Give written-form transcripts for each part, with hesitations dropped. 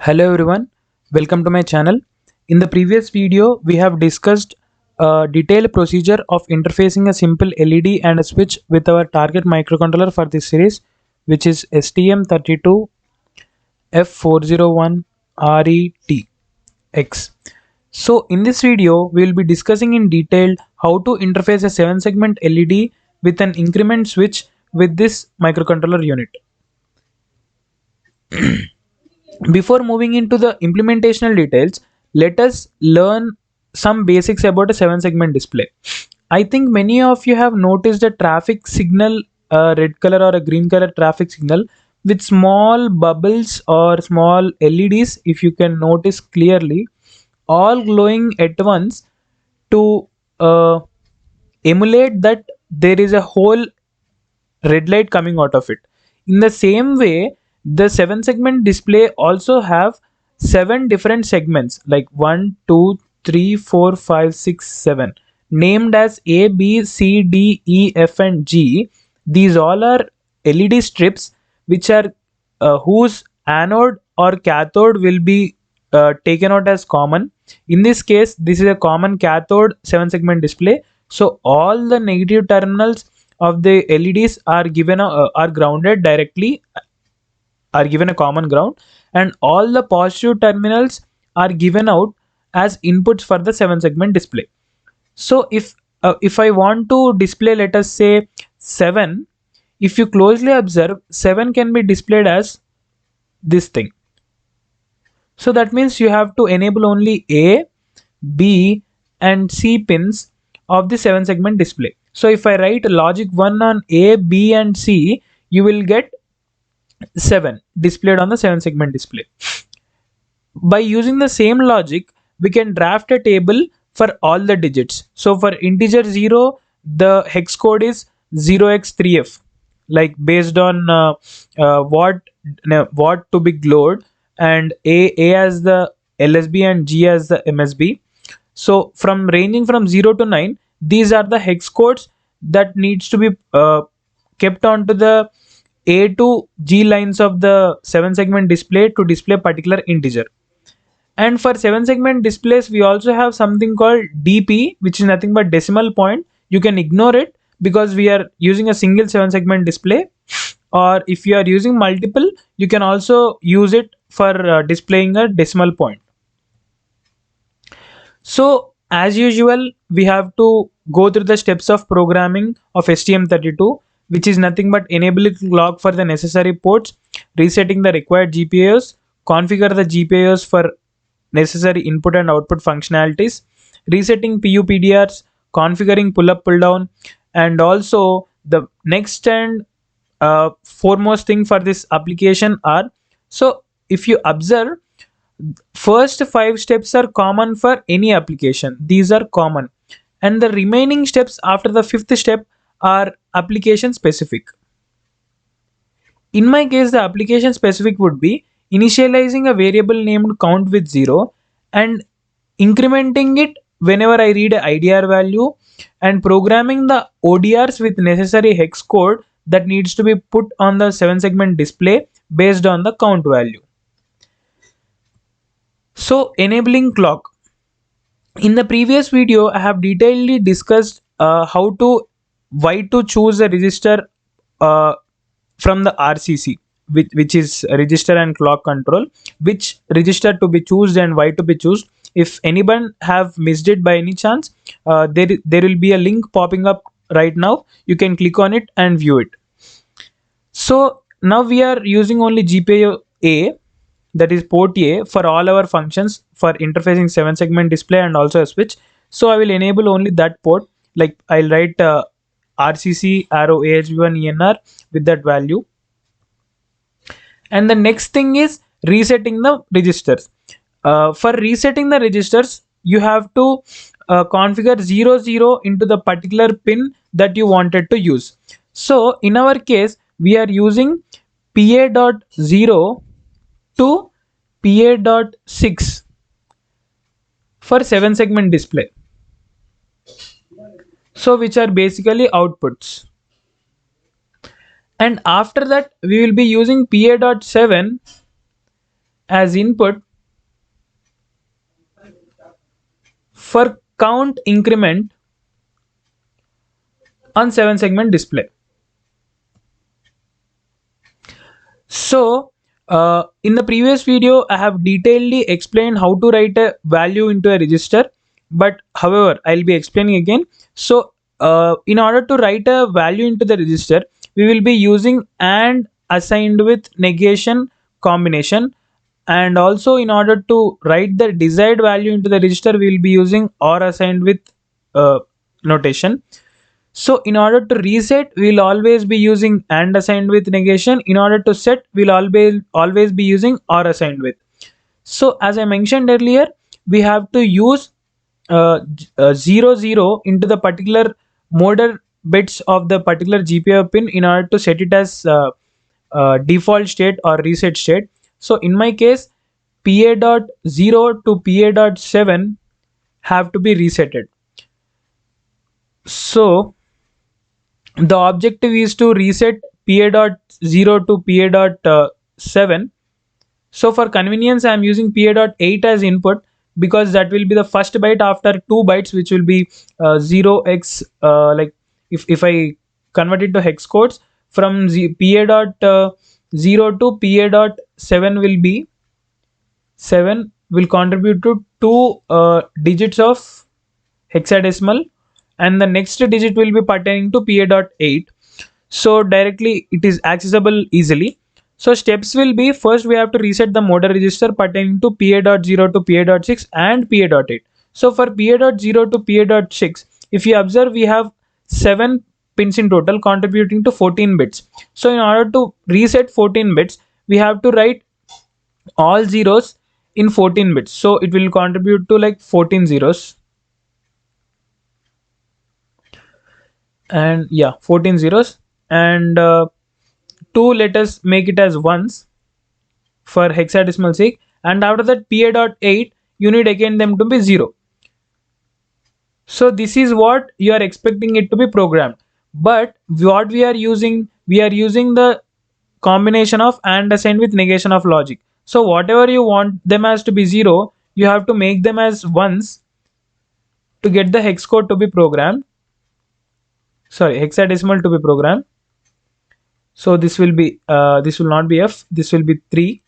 Hello everyone, welcome to my channel. In the previous video, we have discussed a detailed procedure of interfacing a simple LED and a switch with our target microcontroller for this series, which is STM32 F401RETX. So in this video, we will be discussing in detail how to interface a 7-segment LED with an increment switch with this microcontroller unit. Before moving into the implementational details, let us learn some basics about a 7-segment display. I think many of you have noticed a traffic signal, a red color or a green color traffic signal with small bubbles or small LEDs, if you can notice clearly, all glowing at once to uh, emulate that there is a whole red light coming out of it. In the same way, the 7-segment display also have 7 different segments like 1, 2, 3, 4, 5, 6, 7, named as A, B, C, D, E, F and G. These all are LED strips which are whose anode or cathode will be taken out as common. In this case, this is a common cathode 7-segment display. So all the negative terminals of the LEDs are given are grounded directly, are given a common ground, and all the positive terminals are given out as inputs for the 7-segment display. So if I want to display, let us say 7, if you closely observe, 7 can be displayed as this thing. So that means you have to enable only A, B and C pins of the 7-segment display. So if I write logic 1 on A, B and C, you will get 7 displayed on the 7-segment display. By using the same logic, we can draft a table for all the digits. So for integer 0, the hex code is 0x3f, like based on what to be glowed, and A as the LSB and G as the MSB. So from ranging from 0 to 9, these are the hex codes that needs to be kept onto the A to G lines of the 7-segment display to display particular integer. And for 7-segment displays, we also have something called DP, which is nothing but decimal point. You can ignore it because we are using a single 7-segment display. Or if you are using multiple, you can also use it for displaying a decimal point. So as usual, we have to go through the steps of programming of STM32, which is nothing but enabling clock for the necessary ports, resetting the required GPIOs, configure the GPIOs for necessary input and output functionalities, resetting PUPDRs, configuring pull up pull down, and also the next and foremost thing for this application are, so if you observe, first 5 steps are common for any application. These are common, and the remaining steps after the 5th step are application specific. In my case, the application specific would be initializing a variable named count with 0 and incrementing it whenever I read a IDR value, and programming the ODRs with necessary hex code that needs to be put on the 7-segment display based on the count value. So enabling clock. In the previous video, I have detailedly discussed why to choose a register uh, from the RCC, which is register and clock control, which register to be chosen and why to be chosen. If anyone have missed it by any chance, there will be a link popping up right now. You can click on it and view it. So now we are using only GPIO A, that is port A, for all our functions for interfacing 7-segment display and also a switch. So I will enable only that port, like I'll write RCC arrow AHB1 ENR with that value. And the next thing is resetting the registers. For resetting the registers, you have to configure 00 into the particular pin that you wanted to use. So in our case, we are using PA.0 to PA.6 for 7-segment display. So which are basically outputs. And after that, we will be using PA.7 as input for count increment on 7 segment display. So in the previous video, I have detailedly explained how to write a value into a register, but however, I'll be explaining again. So in order to write a value into the register, we will be using AND assigned with negation combination, and also in order to write the desired value into the register, we will be using OR assigned with notation. So in order to reset, we'll always be using AND assigned with negation. In order to set, we'll always be using OR assigned with. So as I mentioned earlier, we have to use 0 0 into the particular motor bits of the particular GPIO pin in order to set it as default state or reset state. So in my case, PA dot 0 to PA dot 7 have to be resetted. So the objective is to reset PA dot 0 to PA dot 7. So for convenience, I am using PA dot 8 as input because that will be the first byte after 2 bytes, which will be 0x. Like if I convert it to hex codes, from PA dot 0 to PA dot 7 will be 7 will contribute to 2 digits of hexadecimal, and the next digit will be pertaining to PA.8. So directly it is accessible easily. So steps will be, first we have to reset the motor register pertaining to PA.0 to PA.6 and PA.8. So for PA.0 to PA.6, if you observe, we have 7 pins in total contributing to 14 bits. So in order to reset 14 bits, we have to write all zeros in 14 bits. So it will contribute to like 14 zeros. And yeah, 14 zeros, and 2, let us make it as ones for hexadecimal sake, and after that PA.8 you need again them to be 0. So this is what you are expecting it to be programmed, but what we are using the combination of AND assigned with negation of logic. So whatever you want them as to be 0, you have to make them as ones to get the hex code to be programmed, sorry, hexadecimal to be programmed. So this will be this will not be F, this will be 3,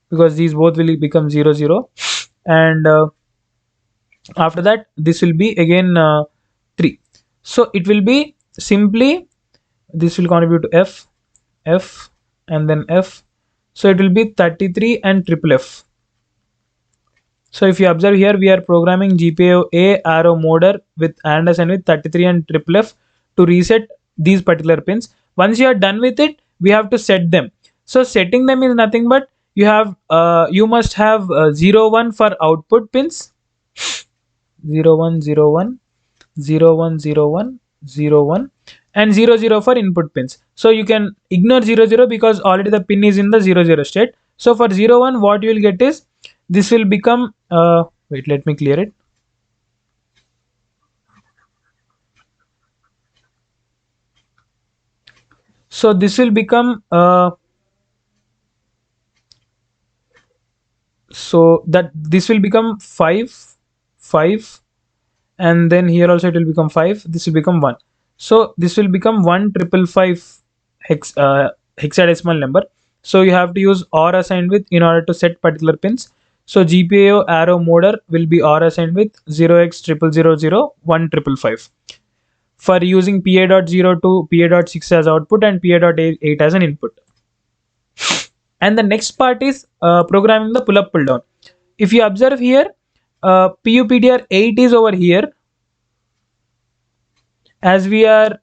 because these both will become 0 0, and after that this will be again 3. So it will be simply, this will contribute to F, F, and then F. So it will be 33 and triple F. So if you observe here, we are programming GPIO A arrow motor with AND assigned with 33 and triple F to reset these particular pins. Once you are done with it, we have to set them. So setting them is nothing but you must have 0 1 for output pins, 0 1 0 1, 0 1 0 1, 0 1, and 0 0 for input pins. So you can ignore 0 0 because already the pin is in the 0 0 state. So for 0 1, what you will get is, this will become wait, let me clear it. So this will become so that this will become 5 5, and then here also it will become 5, this will become 1. So this will become 1555 hexadecimal number. So you have to use OR assigned with in order to set particular pins. So GPIO arrow motor will be OR assigned with 0x0000 1555 for using PA.0 to PA.6 as output and PA.8 as an input. And the next part is programming the pull up pull down. If you observe here, PUPDR 8 is over here. As we are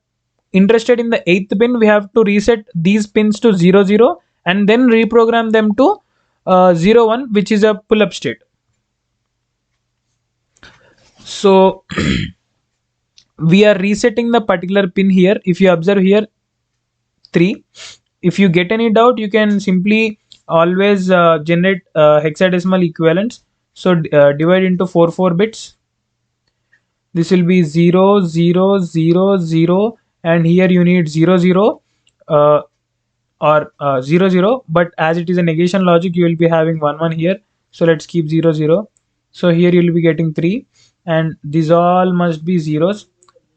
interested in the 8th pin, we have to reset these pins to 0 0 and then reprogram them to 0 1, which is a pull up state. So we are resetting the particular pin here. If you observe here, 3. If you get any doubt, you can simply always generate hexadecimal equivalents. So divide into 4 bits. This will be 0 0 0 0, and here you need 0 0. or 0 0, but as it is a negation logic you will be having 1 1 here, so let's keep 0 0. So here you will be getting 3, and these all must be zeros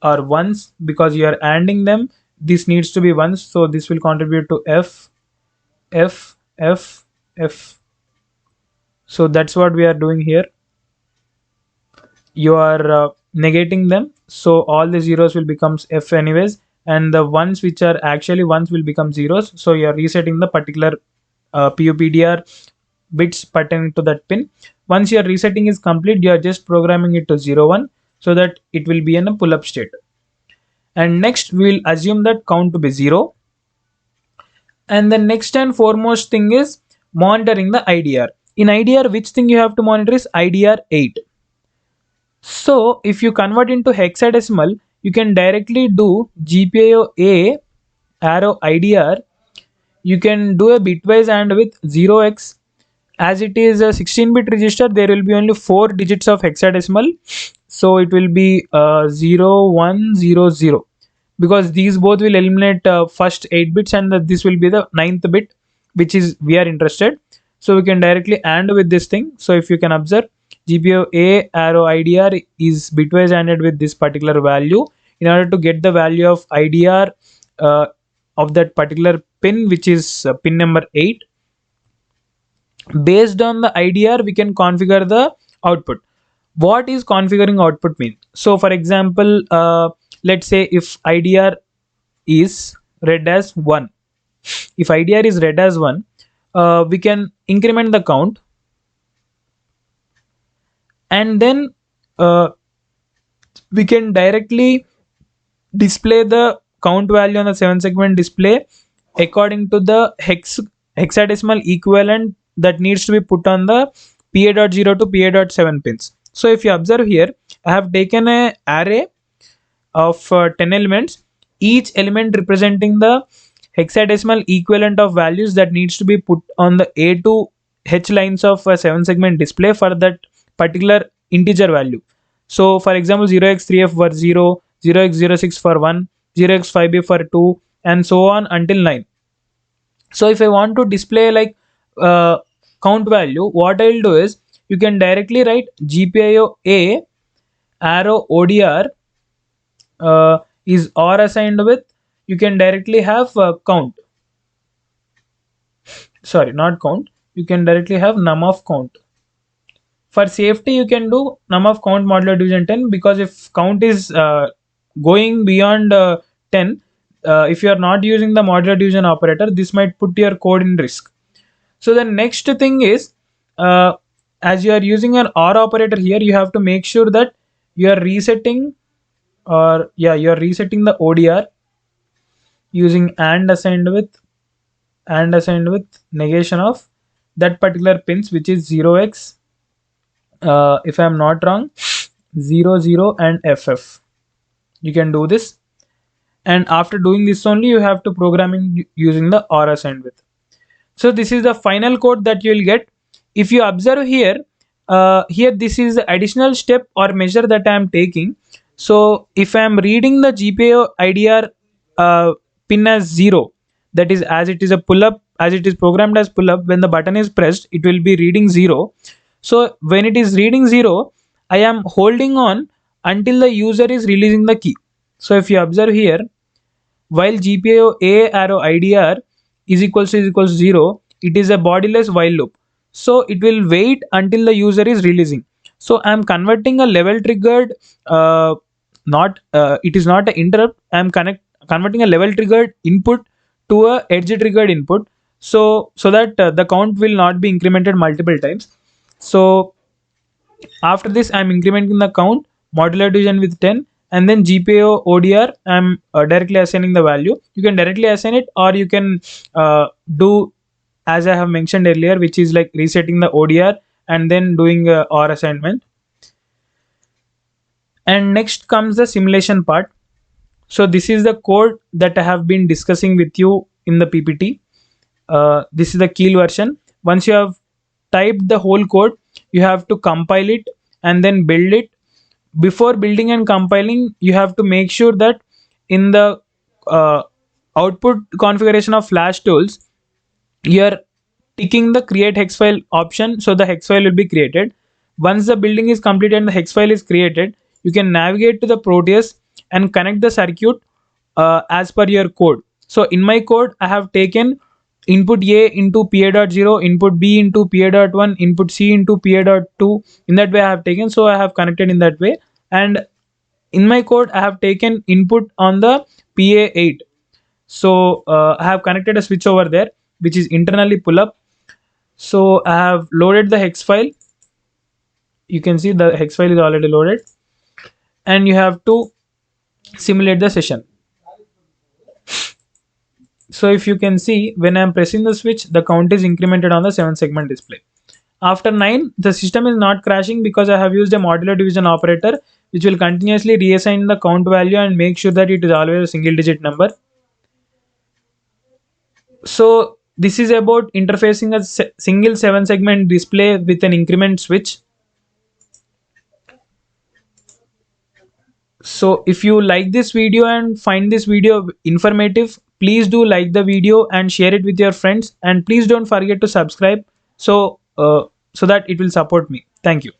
or ones because you are ANDing them. This needs to be ones, so this will contribute to F F F F. So that's what we are doing here. You are negating them, so all the zeros will becomes F anyways, and the ones which are actually ones will become zeros, so you are resetting the particular PUPDR bits pertaining to that pin. Once your resetting is complete, you are just programming it to 0 1 so that it will be in a pull up state. And next we will assume that count to be 0, and the next and foremost thing is monitoring the IDR. In IDR, which thing you have to monitor is IDR 8. So if you convert into hexadecimal, you can directly do GPIO A arrow IDR. You can do a bitwise and with 0x. As it is a 16-bit register, there will be only 4 digits of hexadecimal. So it will be 0 1 0 0, because these both will eliminate first 8 bits, and this will be the 9th bit which is we are interested. So we can directly AND with this thing. So if you can observe, GPIO A arrow IDR is bitwise ANDed with this particular value in order to get the value of IDR of that particular pin, which is pin number 8. Based on the IDR, we can configure the output. What is configuring output mean? So for example, let's say if IDR is read as 1, if IDR is read as 1, we can increment the count, and then we can directly display the count value on the 7 segment display according to the hexadecimal equivalent that needs to be put on the PA.0 to PA.7 pins. So if you observe here, I have taken a array of 10 elements, each element representing the hexadecimal equivalent of values that needs to be put on the A to H lines of a 7 segment display for that particular integer value. So for example, 0x3f for 0, 0x06 for 1, 0x5b for 2, and so on until 9. So if I want to display like count value, what I'll do is you can directly write GPIO A arrow ODR is or assigned with, you can directly have count, sorry, not count, you can directly have num of count. For safety, you can do num of count modulo division 10, because if count is going beyond 10, if you are not using the modular division operator, this might put your code in risk. So the next thing is, as you are using an OR operator here, you have to make sure that you are resetting, or yeah, you are resetting the ODR using AND assigned with negation of that particular pins, which is 0x, if I am not wrong, 0 0 and FF. You can do this, and after doing this only you have to programming using the OR assigned with. So this is the final code that you will get. If you observe here, here this is the additional step or measure that I am taking. So if I am reading the GPIO IDR pin as 0, that is, as it is a pull up, as it is programmed as pull up, when the button is pressed it will be reading 0. So when it is reading 0, I am holding on until the user is releasing the key. So if you observe here, while GPIO A arrow IDR is equals to 0, it is a bodiless while loop. So it will wait until the user is releasing. So I am converting a level triggered, not it is not an interrupt. I am converting a level triggered input to a edge triggered input. So that the count will not be incremented multiple times. So after this, I'm incrementing the count, modular division with 10, and then GPIO ODR, I'm directly assigning the value. You can directly assign it, or you can do as I have mentioned earlier, which is like resetting the ODR and then doing OR assignment. And next comes the simulation part. So this is the code that I have been discussing with you in the PPT. This is the Keil version. Once you have typed the whole code, you have to compile it and then build it. Before building and compiling, you have to make sure that in the output configuration of flash tools, you're ticking the create hex file option, so the hex file will be created. Once the building is complete and the hex file is created, you can navigate to the Proteus and connect the circuit as per your code. So in my code, I have taken input A into PA.0, input B into PA.1, input C into PA.2. In that way I have taken, so I have connected in that way. And in my code, I have taken input on the PA8. So I have connected a switch over there, which is internally pull up. So I have loaded the hex file. You can see the hex file is already loaded, and you have to simulate the session. So if you can see, when I am pressing the switch, the count is incremented on the 7 segment display. After 9, the system is not crashing because I have used a modular division operator, which will continuously reassign the count value and make sure that it is always a single digit number. So this is about interfacing a single 7 segment display with an increment switch. So if you like this video and find this video informative, please do like the video and share it with your friends, and please don't forget to subscribe so that it will support me. Thank you.